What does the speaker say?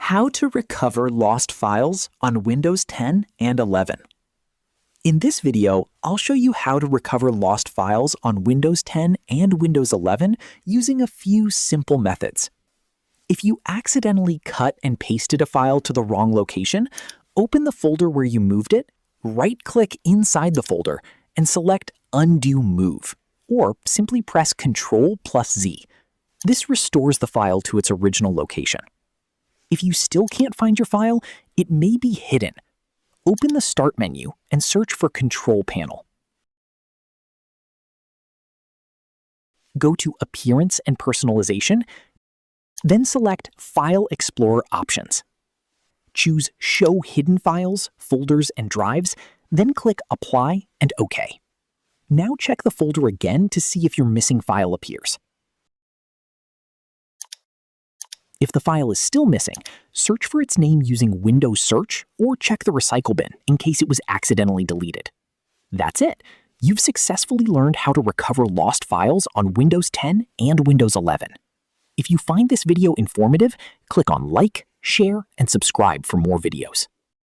How to recover lost files on Windows 10 and 11. In this video, I'll show you how to recover lost files on Windows 10 and Windows 11 using a few simple methods. If you accidentally cut and pasted a file to the wrong location, open the folder where you moved it, right-click inside the folder, and select Undo Move, or simply press Ctrl+Z. This restores the file to its original location. If you still can't find your file, it may be hidden. Open the Start menu and search for Control Panel. Go to Appearance and Personalization, then select File Explorer Options. Choose Show Hidden Files, Folders, and Drives, then click Apply and OK. Now check the folder again to see if your missing file appears. If the file is still missing, search for its name using Windows Search or check the recycle bin in case it was accidentally deleted. That's it. You've successfully learned how to recover lost files on Windows 10 and Windows 11. If you find this video informative, click on like, share, and subscribe for more videos.